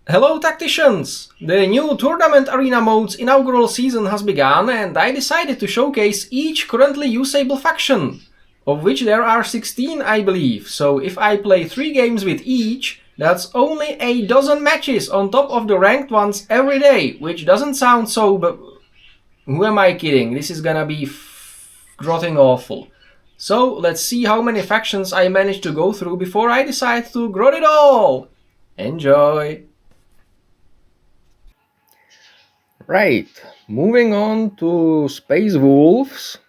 Hello Tacticians! The new Tournament Arena mode's inaugural season has begun and I decided to showcase each currently usable faction, of which there are 16 I believe, so if I play 3 games with each, that's only a dozen matches on top of the ranked ones every day, which doesn't sound so, but who am I kidding? This is gonna be grotting awful. So let's see how many factions I manage to go through before I decide to grot it all! Enjoy! Right, moving on to Space Wolves.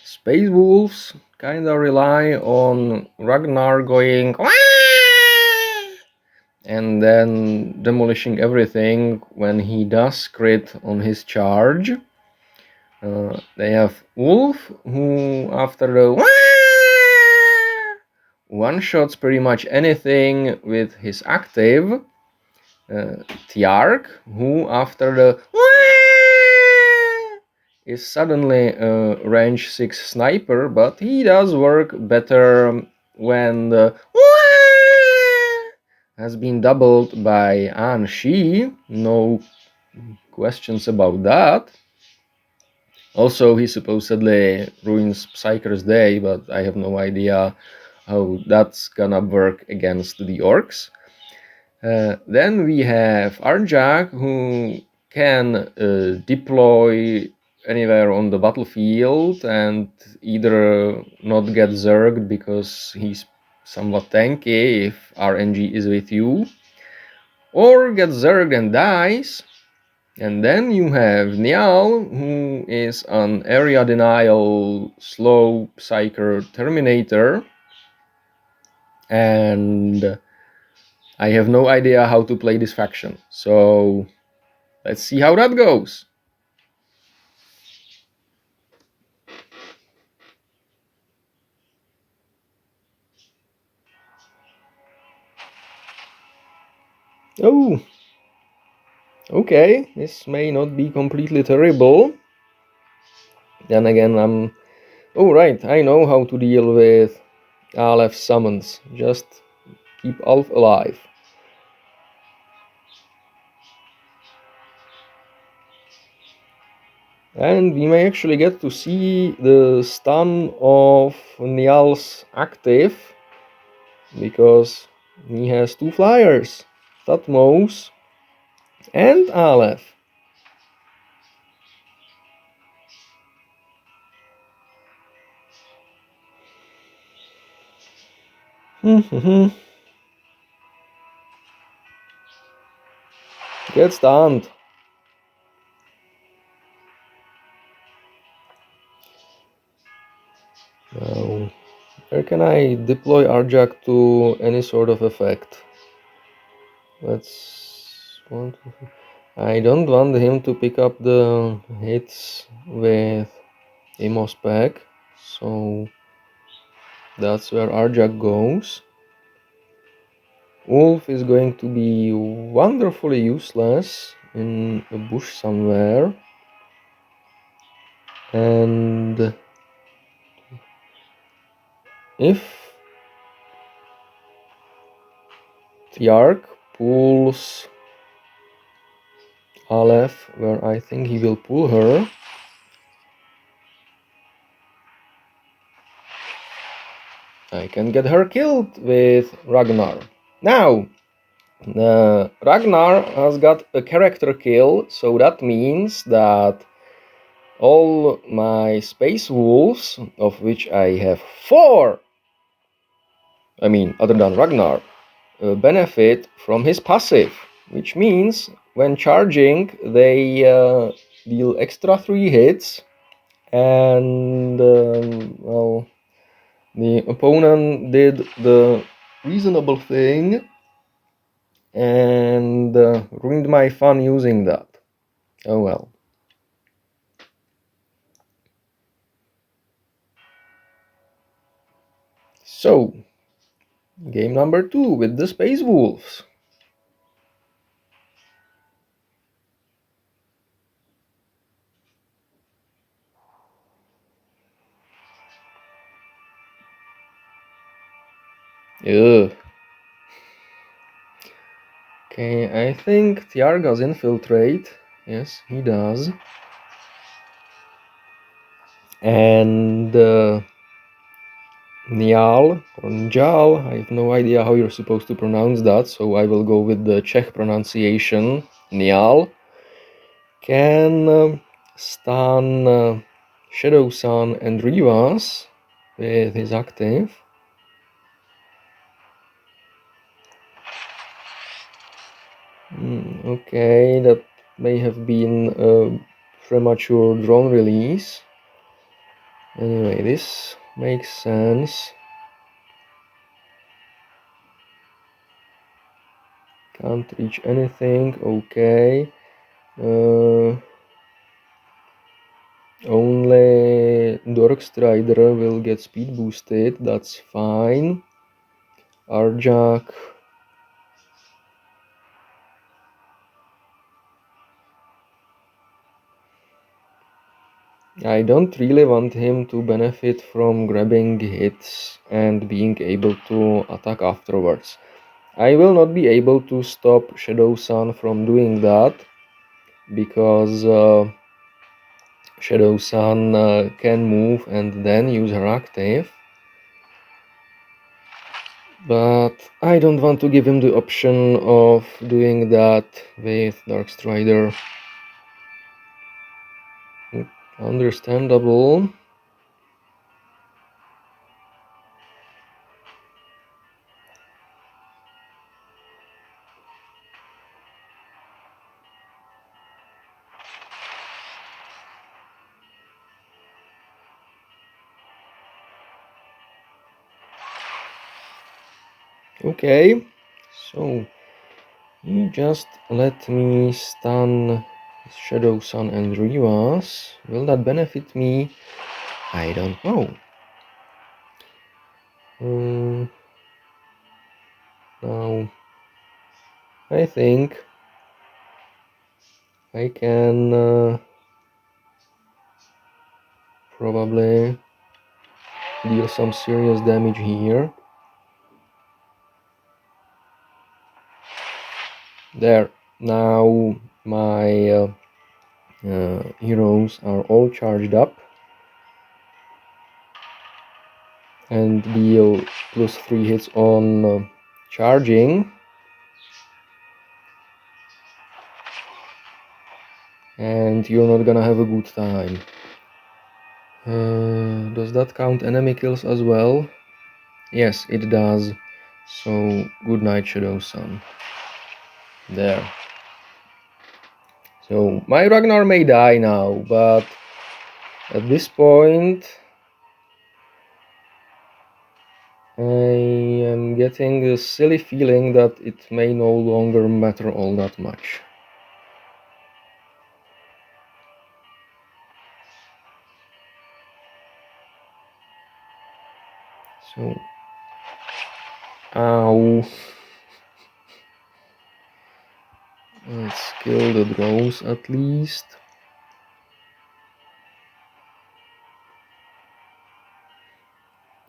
Space Wolves kinda rely on Ragnar going and then demolishing everything when he does crit on his charge. They have Wolf, who after the one-shots pretty much anything with his active. Tiark, who after the is suddenly a range 6 sniper, but he does work better when the has been doubled by An Shi, no questions about that. Also, he supposedly ruins Psyker's day, but I have no idea how that's gonna work against the orcs. Then we have Arjak, who can deploy anywhere on the battlefield and either not get zerged because he's somewhat tanky if RNG is with you, or get zerged and dies. And then you have Niall, who is an area denial slow psyker terminator, and I have no idea how to play this faction, so let's see how that goes. Oh, okay, this may not be completely terrible. Then again, oh right, I know how to deal with Aleph summons. Just keep Alf alive. And we may actually get to see the stun of Nial's active, because he has 2 flyers, Tatmos and Aleph. Get stunned. Now, where can I deploy Arjak to any sort of effect? Let's want. I don't want him to pick up the hits with Amos pack, so that's where Arjak goes. Wolf is going to be wonderfully useless in a bush somewhere, and if Tiark pulls Aleph where I think he will pull her, I can get her killed with Ragnar. Now, Ragnar has got a character kill, so that means that all my Space Wolves, of which I have 4, I mean, other than Ragnar, benefit from his passive, which means when charging, they deal extra 3 hits, and well, the opponent did the reasonable thing and ruined my fun using that. Oh well. So, game number 2 with the Space Wolves. Ugh. Okay, I think Tiargas infiltrate. Yes, he does. And Nial or Njal, I have no idea how you're supposed to pronounce that, so I will go with the Czech pronunciation. Nial can stun Shadow Sun and Rivas with his active. Okay, that may have been a premature drone release. Anyway, this makes sense. Can't reach anything, okay. Only Dork Strider will get speed boosted, that's fine. Arjak. I don't really want him to benefit from grabbing hits and being able to attack afterwards. I will not be able to stop Shadow Sun from doing that because Shadow Sun can move and then use her active. But I don't want to give him the option of doing that with Dark Strider. Understandable. Okay, so you just let me stun Shadow Sun and Rivas. Will that benefit me? I don't know. Now, I think I can probably deal some serious damage here. There. Now my heroes are all charged up and deal +3 hits on charging. And you're not gonna have a good time. Does that count enemy kills as well? Yes, it does. So, good night, Shadow Sun. There. So, my Ragnar may die now, but at this point, I am getting a silly feeling that it may no longer matter all that much. So, ow. Let's kill the drones at least.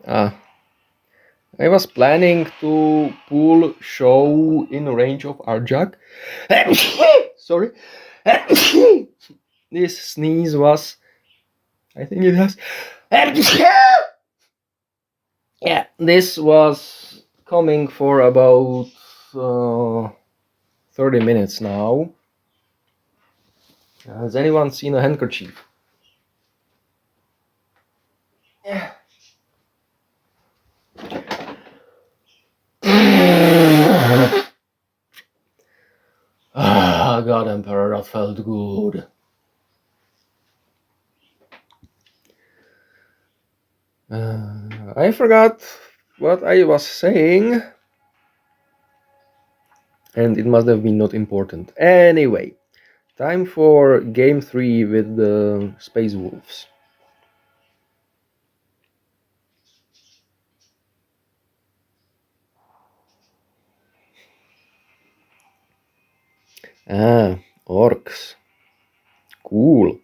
Ah. I was planning to pull show in range of Arjak. Sorry. This sneeze was... I think it has... Yeah, this was coming for about 30 minutes now. Has anyone seen a handkerchief? Yeah. Ah, God, Emperor, that felt good. I forgot what I was saying, and it must have been not important. Anyway, time for game 3 with the Space Wolves. Ah, orcs. Cool.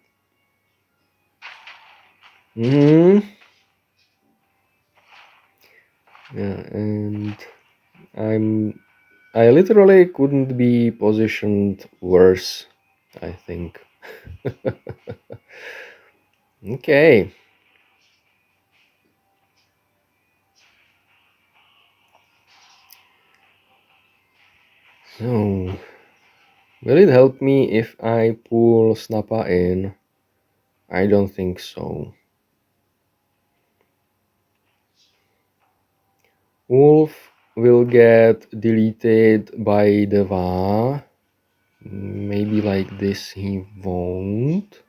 Yeah, and I'm I literally couldn't be positioned worse, I think. Okay. So, will it help me if I pull Snappa in? I don't think so. Wolf will get deleted by the Va. Maybe like this he won't.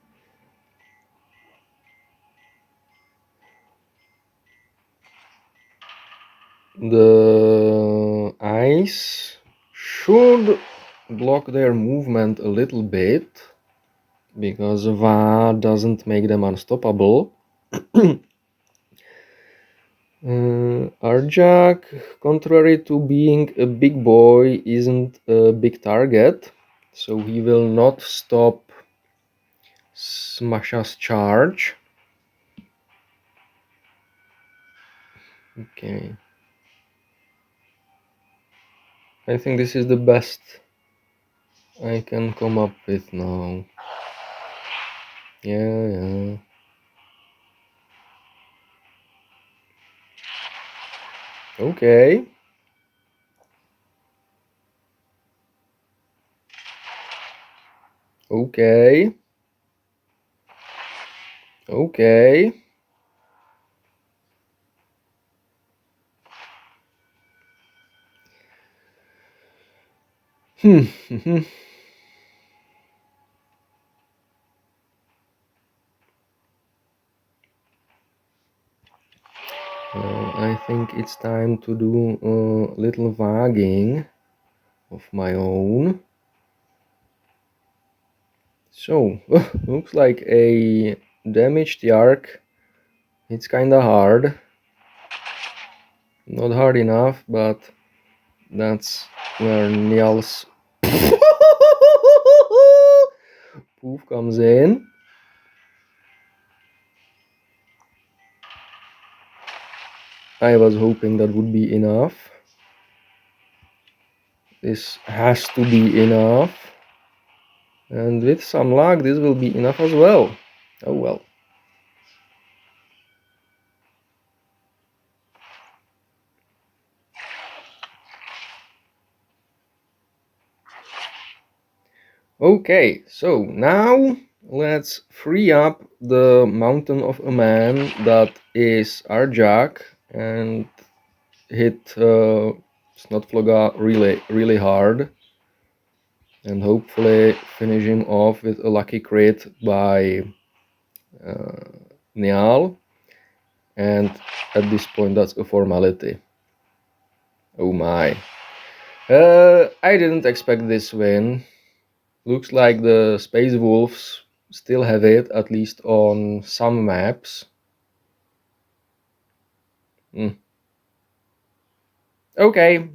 The ice should block their movement a little bit, because Va doesn't make them unstoppable. Arjak, contrary to being a big boy, isn't a big target, so he will not stop Smasha's charge. Okay. I think this is the best I can come up with now. Yeah. Okay. Okay. Okay. I think it's time to do a little vagging of my own. So, looks like a damaged Yark. It's kinda hard. Not hard enough, but that's where Niels poof comes in. I was hoping that would be enough. This has to be enough. And with some luck, this will be enough as well. Oh well. Okay, so now let's free up the mountain of a man that is Arjak and hit Snotfloga really hard, and hopefully finish him off with a lucky crit by Niall. And at this point, that's a formality. Oh my. I didn't expect this win. Looks like the Space Wolves still have it, at least on some maps. Okay.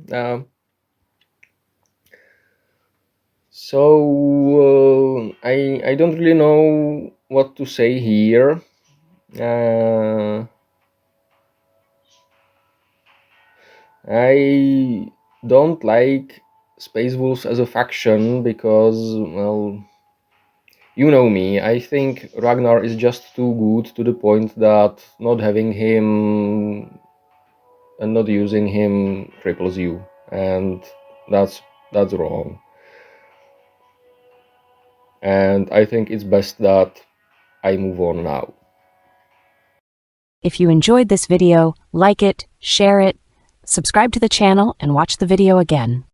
So I don't really know what to say here. I don't like Space Wolves as a faction because, well, you know me. I think Ragnar is just too good, to the point that not having him and not using him cripples you, and that's wrong. And I think it's best that I move on now. If you enjoyed this video, like it, share it, subscribe to the channel, and watch the video again.